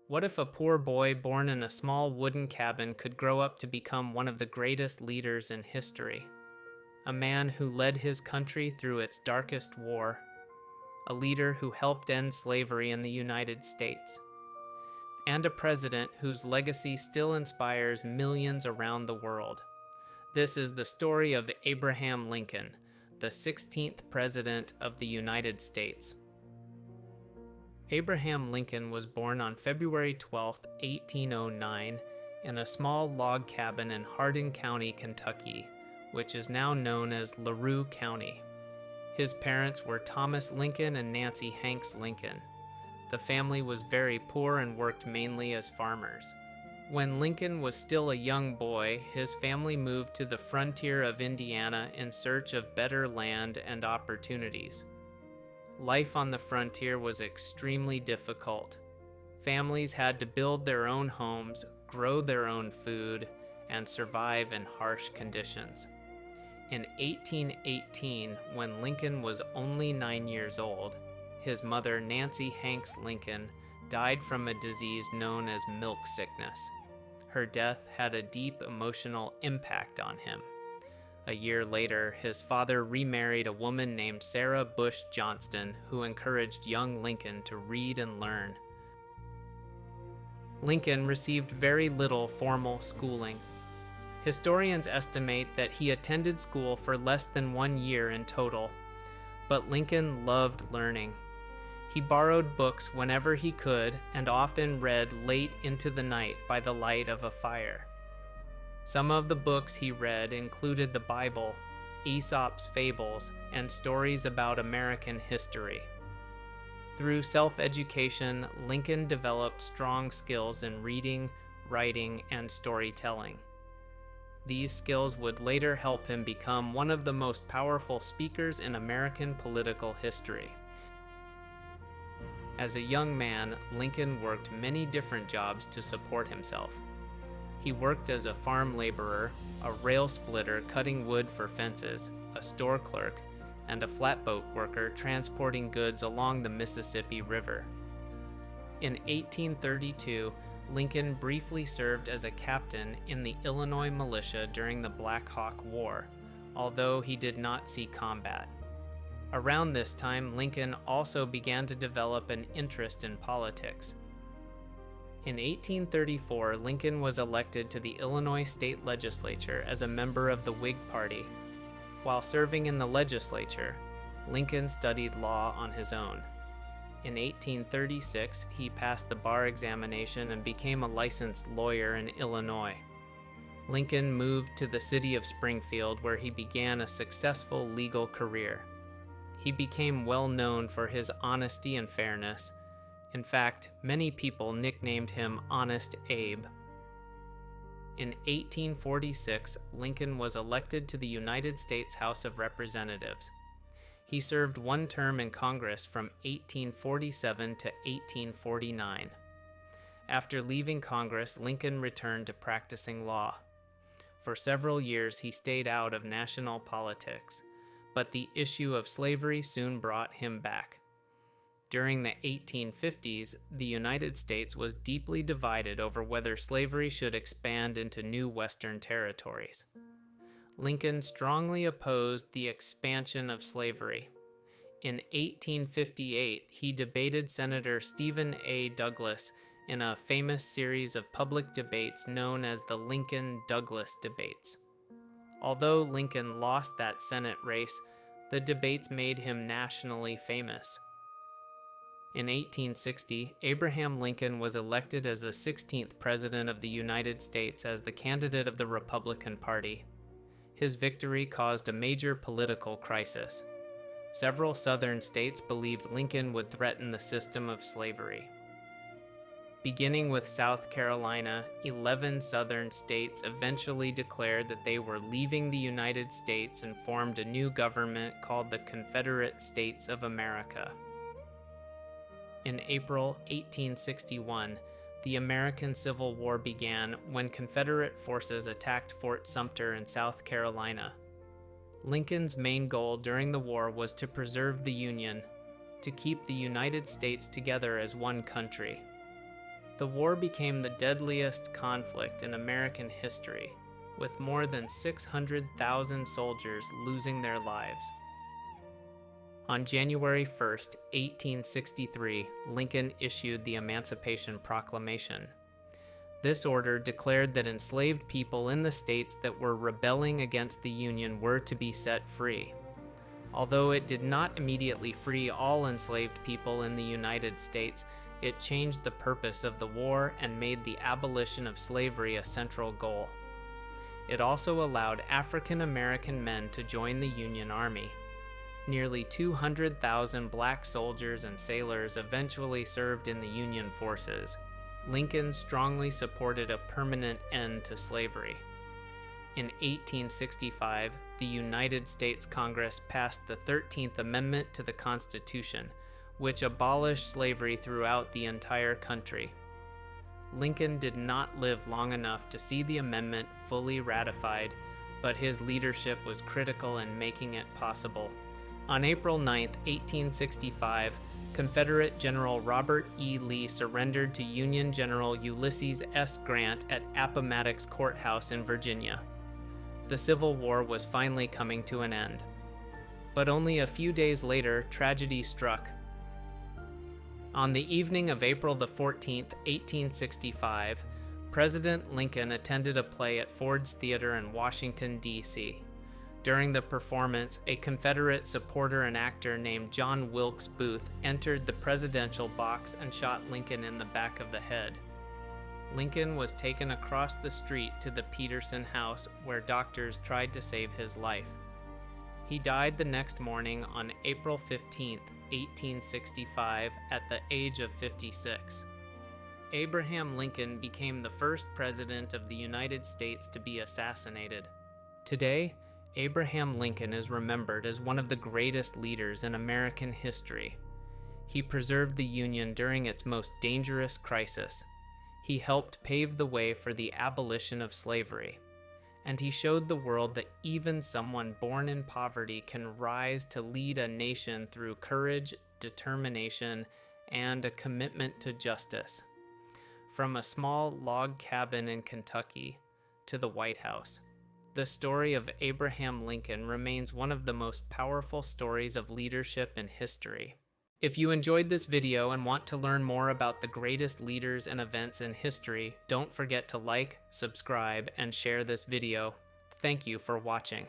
What if a poor boy born in a small wooden cabin could grow up to become one of the greatest leaders in history? A man who led his country through its darkest war. A leader who helped end slavery in the United States. And a president whose legacy still inspires millions around the world. This is the story of Abraham Lincoln, the 16th President of the United States. Abraham Lincoln was born on February 12, 1809, in a small log cabin in Hardin County, Kentucky, which is now known as LaRue County. His parents were Thomas Lincoln and Nancy Hanks Lincoln. The family was very poor and worked mainly as farmers. When Lincoln was still a young boy, his family moved to the frontier of Indiana in search of better land and opportunities. Life on the frontier was extremely difficult. Families had to build their own homes, grow their own food, and survive in harsh conditions. In 1818, when Lincoln was only 9 years old, his mother, Nancy Hanks Lincoln, died from a disease known as milk sickness. Her death had a deep emotional impact on him. A year later, his father remarried a woman named Sarah Bush Johnston, who encouraged young Lincoln to read and learn. Lincoln received very little formal schooling. Historians estimate that he attended school for less than 1 year in total, but Lincoln loved learning. He borrowed books whenever he could and often read late into the night by the light of a fire. Some of the books he read included the Bible, Aesop's fables, and stories about American history. Through self-education, Lincoln developed strong skills in reading, writing, and storytelling. These skills would later help him become one of the most powerful speakers in American political history. As a young man, Lincoln worked many different jobs to support himself. He worked as a farm laborer, a rail splitter cutting wood for fences, a store clerk, and a flatboat worker transporting goods along the Mississippi River. In 1832, Lincoln briefly served as a captain in the Illinois militia during the Black Hawk War, although he did not see combat. Around this time, Lincoln also began to develop an interest in politics. In 1834, Lincoln was elected to the Illinois state legislature as a member of the Whig Party. While serving in the legislature, Lincoln studied law on his own. In 1836, he passed the bar examination and became a licensed lawyer in Illinois. Lincoln moved to the city of Springfield, where he began a successful legal career. He became well known for his honesty and fairness. In fact, many people nicknamed him Honest Abe. In 1846, Lincoln was elected to the United States House of Representatives. He served one term in Congress from 1847 to 1849. After leaving Congress, Lincoln returned to practicing law. For several years, he stayed out of national politics, but the issue of slavery soon brought him back. During the 1850s, the United States was deeply divided over whether slavery should expand into new Western territories. Lincoln strongly opposed the expansion of slavery. In 1858, he debated Senator Stephen A. Douglas in a famous series of public debates known as the Lincoln-Douglas debates. Although Lincoln lost that Senate race, the debates made him nationally famous. In 1860, Abraham Lincoln was elected as the 16th President of the United States as the candidate of the Republican Party. His victory caused a major political crisis. Several southern states believed Lincoln would threaten the system of slavery. Beginning with South Carolina, 11 southern states eventually declared that they were leaving the United States and formed a new government called the Confederate States of America. In April 1861, the American Civil War began when Confederate forces attacked Fort Sumter in South Carolina. Lincoln's main goal during the war was to preserve the Union, to keep the United States together as one country. The war became the deadliest conflict in American history, with more than 600,000 soldiers losing their lives. On January 1, 1863, Lincoln issued the Emancipation Proclamation. This order declared that enslaved people in the states that were rebelling against the Union were to be set free. Although it did not immediately free all enslaved people in the United States, it changed the purpose of the war and made the abolition of slavery a central goal. It also allowed African American men to join the Union Army. Nearly 200,000 black soldiers and sailors eventually served in the Union forces. Lincoln strongly supported a permanent end to slavery. In 1865, the United States Congress passed the 13th Amendment to the Constitution, which abolished slavery throughout the entire country. Lincoln did not live long enough to see the amendment fully ratified, but his leadership was critical in making it possible. On April 9, 1865, Confederate General Robert E. Lee surrendered to Union General Ulysses S. Grant at Appomattox Courthouse in Virginia. The Civil War was finally coming to an end. But only a few days later, tragedy struck. On the evening of April 14, 1865, President Lincoln attended a play at Ford's Theater in Washington, D.C. During the performance, a Confederate supporter and actor named John Wilkes Booth entered the presidential box and shot Lincoln in the back of the head. Lincoln was taken across the street to the Peterson House, where doctors tried to save his life. He died the next morning on April 15, 1865, at the age of 56. Abraham Lincoln became the first president of the United States to be assassinated. Today, Abraham Lincoln is remembered as one of the greatest leaders in American history. He preserved the Union during its most dangerous crisis. He helped pave the way for the abolition of slavery. And he showed the world that even someone born in poverty can rise to lead a nation through courage, determination, and a commitment to justice. From a small log cabin in Kentucky to the White House, the story of Abraham Lincoln remains one of the most powerful stories of leadership in history. If you enjoyed this video and want to learn more about the greatest leaders and events in history, don't forget to like, subscribe, and share this video. Thank you for watching.